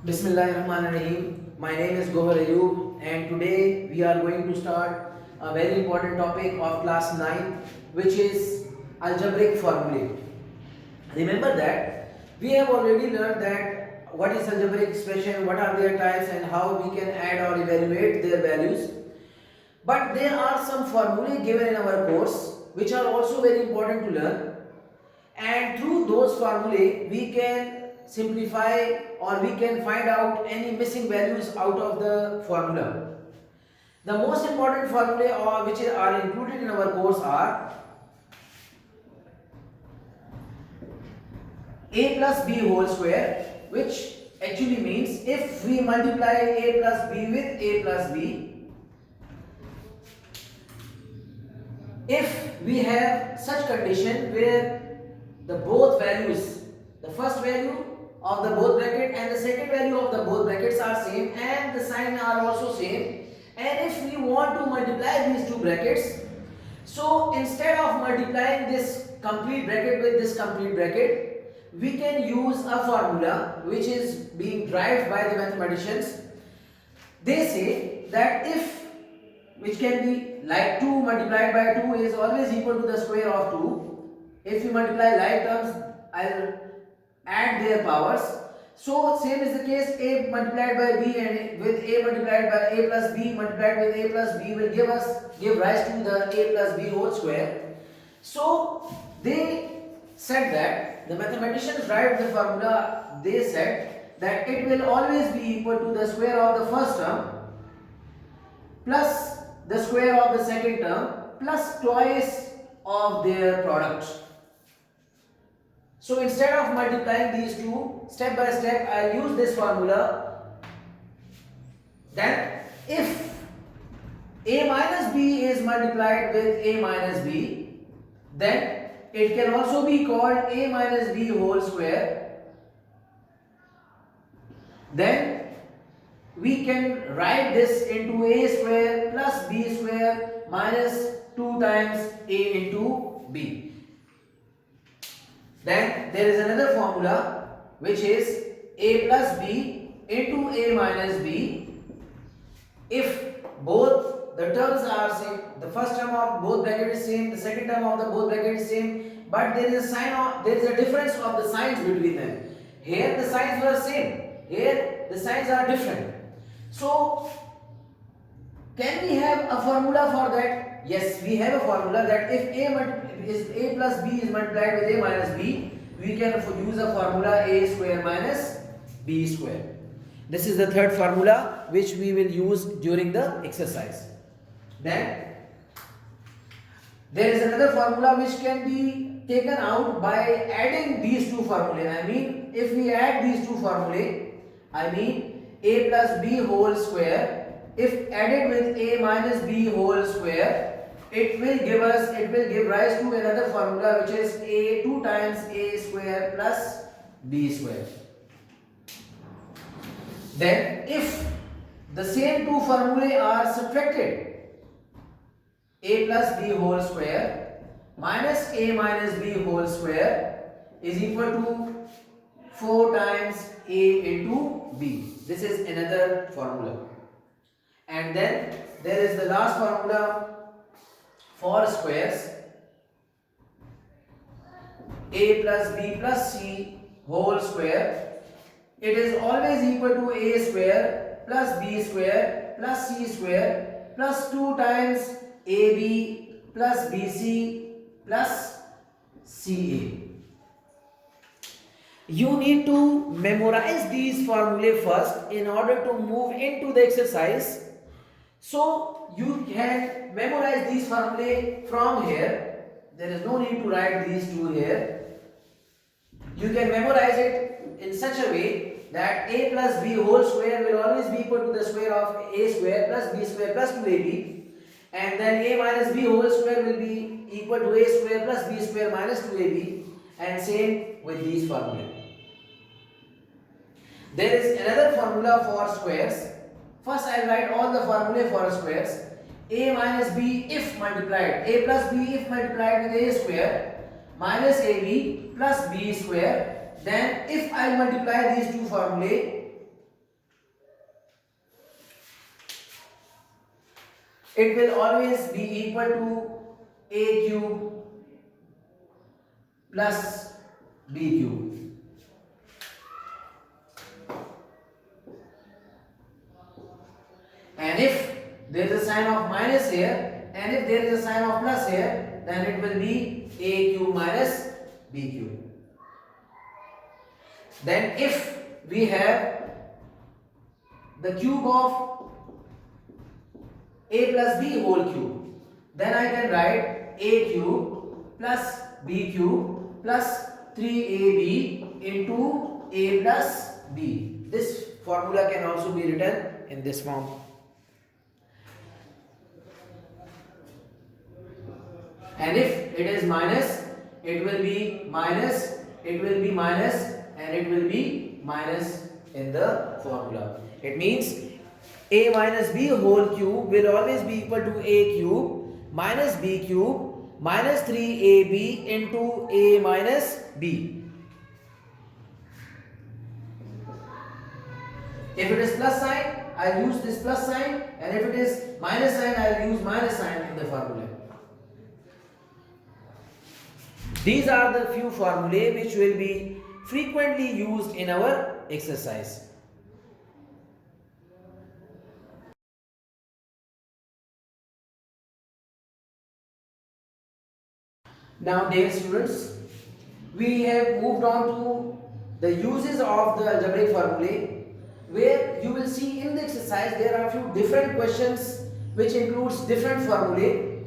Bismillahirrahmanirrahim. My name is Gohar Ayub and today we are going to start a very important topic of class 9, which is algebraic formulae. Remember that we have already learned that what is algebraic expression, what are their types and how we can add or evaluate their values. But there are some formulae given in our course which are also very important to learn, and through those formulae we can simplify or we can find out any missing values out of the formula. The most important formulae or which are included in our course are a plus b whole square, which actually means if we multiply a plus b with a plus b, if we have such condition where the both values, the first value of the both bracket and the second value of the both brackets are same and the sign are also same, and if we want to multiply these two brackets, so instead of multiplying this complete bracket with this complete bracket, we can use a formula which is being derived by the mathematicians. They say that if, which can be like 2 multiplied by 2 is always equal to the square of 2. If you multiply like terms, I'll add their powers. So same is the case, a multiplied by b and with a multiplied by a plus b multiplied with a plus b will give rise to the a plus b whole square. So they said that the mathematicians derived the formula. They said that it will always be equal to the square of the first term plus the square of the second term plus twice of their product. So instead of multiplying these two step by step, I use this formula. Then if a minus b is multiplied with a minus b, then it can also be called a minus b whole square. Then we can write this into a square plus b square minus 2 times a into b. Then there is another formula which is a plus b into a minus b. If both the terms are same, the first term of both bracket is same, the second term of the both bracket is same, but there is a difference of the signs between them. Here the signs were same, here the signs are different. So can we have a formula for that? Yes, we have a formula that if a plus b is multiplied with a minus b, we can use a formula a square minus b square. This is the third formula which we will use during the exercise. Then there is another formula which can be taken out by adding these two formulae. I mean, if we add these two formulae, I mean a plus b whole square, if added with a minus b whole square, it will give rise to another formula which is a 2 times a square plus b square. Then if the same two formulae are subtracted, a plus b whole square minus a minus b whole square is equal to 4 times a into b. This is another formula. And then there is the last formula for squares, a plus b plus c whole square. It is always equal to a square plus b square plus c square plus 2 times ab plus bc plus ca. You need to memorize these formulae first in order to move into the exercise. So you can memorize these formulae from here. There is no need to write these two here. You can memorize it in such a way that a plus b whole square will always be equal to the square of a square plus b square plus 2ab, and then a minus b whole square will be equal to a square plus b square minus 2ab, and same with these formulae. There is another formula for squares. First I will write all the formulae for squares. A minus b if multiplied, a plus b if multiplied with a square minus ab plus b square. Then if I multiply these two formulae, it will always be equal to a cube plus b cube. And if there is a sign of minus here and if there is a sign of plus here, then it will be a cube minus b cube. Then if we have the cube of a plus b whole cube, then I can write a cube plus b cube plus 3ab into a plus b. This formula can also be written in this form. And if it is minus, it will be minus, it will be minus, and it will be minus in the formula. It means a minus b whole cube will always be equal to a cube minus b cube minus 3ab into a minus b. If it is plus sign, I'll use this plus sign, and if it is minus sign, I'll use minus sign in the formula. These are the few formulae which will be frequently used in our exercise. Now, dear students, we have moved on to the uses of the algebraic formulae, where you will see in the exercise there are a few different questions which includes different formulae.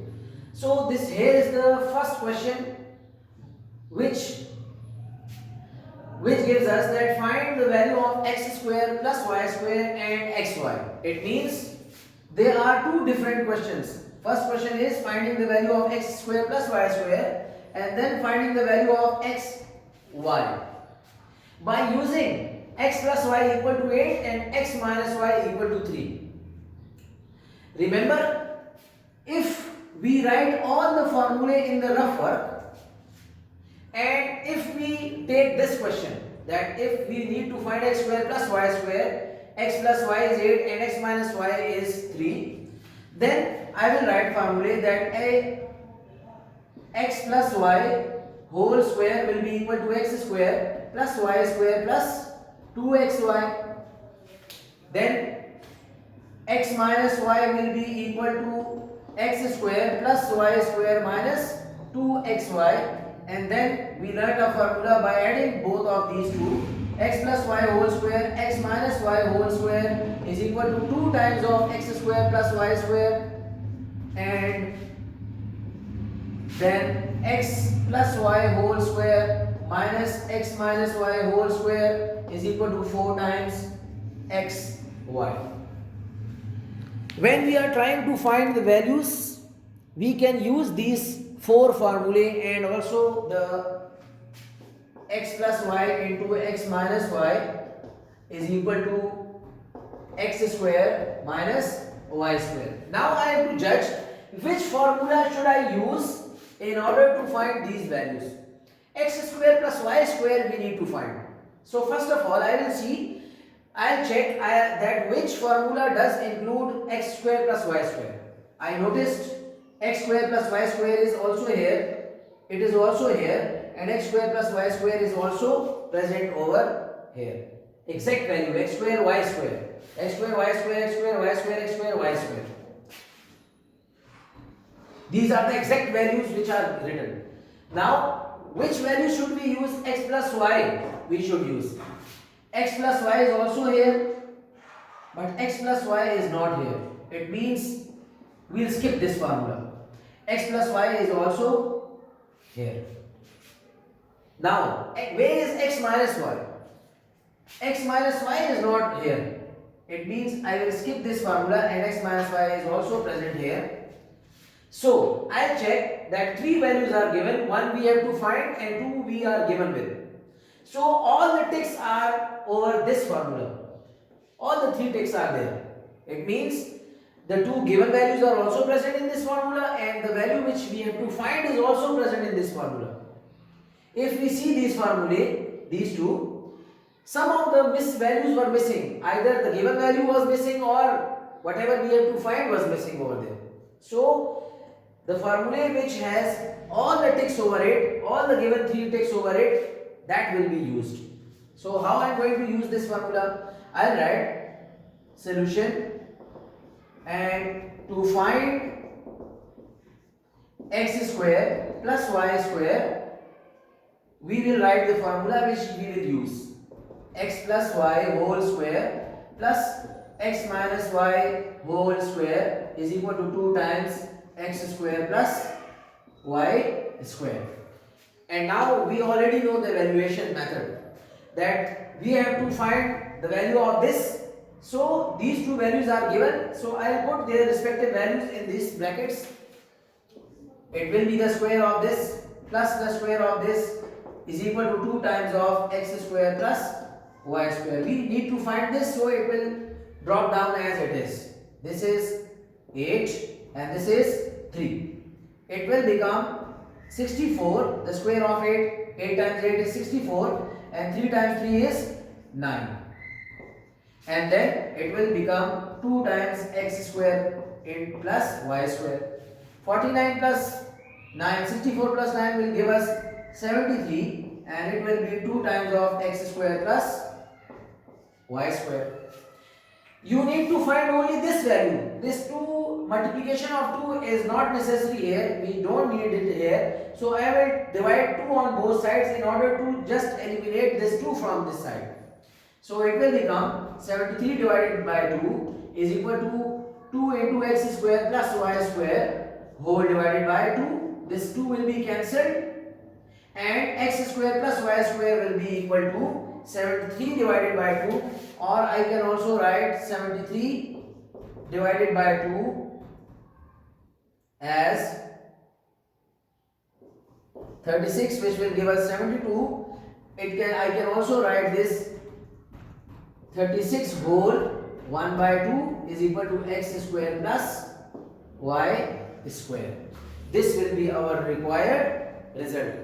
So this here is the first question which gives us that find the value of x square plus y square and xy. It means there are two different questions. First question is finding the value of x square plus y square, and then finding the value of x y by using x plus y equal to 8 and x minus y equal to 3. Remember, if we write all the formulae in the rough work, and if we take this question that if we need to find x square plus y square, x plus y is 8 and x minus y is 3, then I will write formulae that a x plus y whole square will be equal to x square plus y square plus 2xy. Then x minus y will be equal to x square plus y square minus 2xy. And then we learned a formula by adding both of these two. X plus y whole square, x minus y whole square is equal to 2 times of x square plus y square, and then x plus y whole square minus x minus y whole square is equal to 4 times x y. When we are trying to find the values, we can use these 4 formulae and also the x plus y into x minus y is equal to x square minus y square. Now I have to judge which formula should I use in order to find these values. X square plus y square we need to find. So first of all I will see, I'll check that which formula does include x square plus y square. I noticed x square plus y square is also here, it is also here, and x square plus y square is also present over here. Exact value x square y square, x square y square, x square y square, x square y square. These are the exact values which are written. Now which value should we use? X plus y we should use. X plus y is also here, but x plus y is not here. It means we'll skip this formula. X plus y is also here. Now, where is x minus y? X minus y is not here. It means I will skip this formula and x minus y is also present here. So, I'll check that 3 values are given, 1 we have to find and 2 we are given with. So, all the ticks are over this formula. All the 3 ticks are there. It means the 2 given values are also present in this formula and the value which we have to find is also present in this formula. If we see these formulae, these two, some of the values were missing. Either the given value was missing or whatever we have to find was missing over there. So the formula which has all the ticks over it, all the given 3 ticks over it, that will be used. So how I am going to use this formula? I'll write solution, and to find x square plus y square, we will write the formula which we will use. X plus y whole square plus x minus y whole square is equal to 2 times x square plus y square. And now we already know the evaluation method, that we have to find the value of this. So these two values are given, so I will put their respective values in these brackets. It will be the square of this plus the square of this is equal to 2 times of x square plus y square. We need to find this, so it will drop down as it is. This is 8 and this is 3. It will become 64. The square of 8 times 8 is 64, and 3 times 3 is 9. And then it will become 2 times x square in plus y square. 49 plus 9, 64 plus 9 will give us 73, and it will be 2 times of x square plus y square. You need to find only this value. This 2 multiplication of 2 is not necessary here. We don't need it here. So I will divide 2 on both sides in order to just eliminate this 2 from this side. So it will become 73 divided by 2 is equal to 2 into x square plus y square whole divided by 2. This 2 will be cancelled, and x square plus y square will be equal to 73 divided by 2, or I can also write 73 divided by 2 as 36, which will give us 72. I can also write this 36 whole 1 by 2 is equal to x square plus y square. This will be our required result.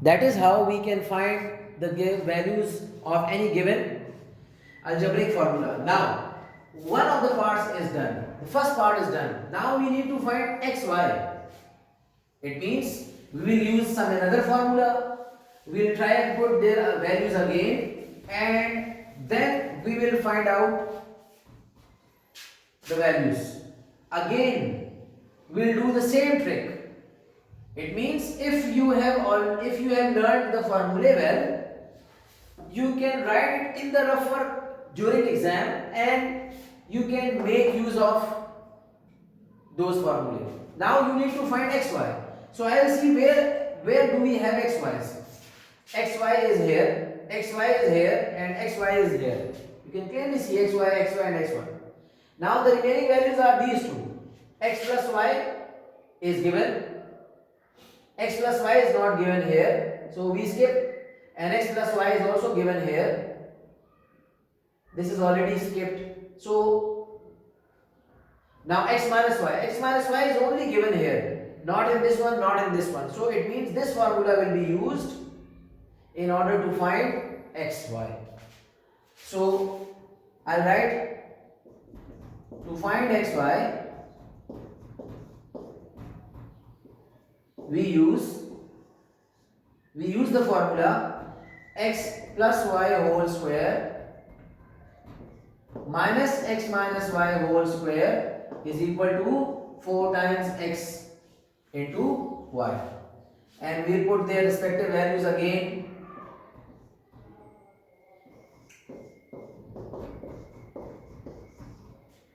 That is how we can find the values of any given algebraic formula. Now, one of the parts is done. The first part is done. Now we need to find xy. It means we will use some another formula. We will try and put their values again, and then we will find out the values. Again, we will do the same trick. It means if you have learned the formula well, you can write it in the rough work during exam, and you can make use of those formulae. Now you need to find xy. So I will see where do we have xy's. Xy is here, xy is here, and xy is here. You can clearly see xy, and xy. Now the remaining values are these two. X plus y is given. X plus y is not given here, so we skip, and x plus y is also given here. This is already skipped. So now x minus y is only given here, not in this one, not in this one. So it means this formula will be used in order to find xy. So I'll write to find xy, we use the formula x plus y whole square minus x minus y whole square is equal to 4 times x into y, and we put their respective values again.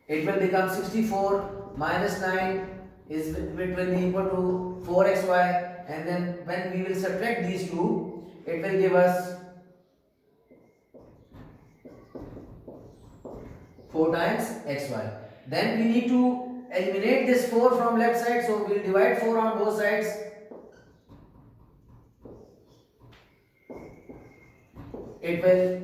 It will become 64 minus 9 is it will be equal to 4xy, and then when we will subtract these two, it will give us 4 times xy. Then we need to eliminate this 4 from left side, so we will divide 4 on both sides. It will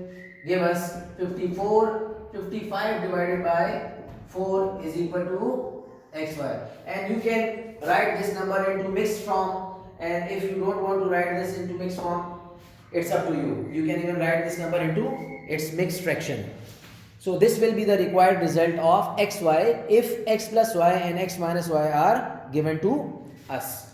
give us 55 divided by 4 is equal to xy, and you can write this number into mixed form, and if you don't want to write this into mixed form, It's up to you. You can even write this number into its mixed fraction. So this will be the required result of xy if x plus y and x minus y are given to us.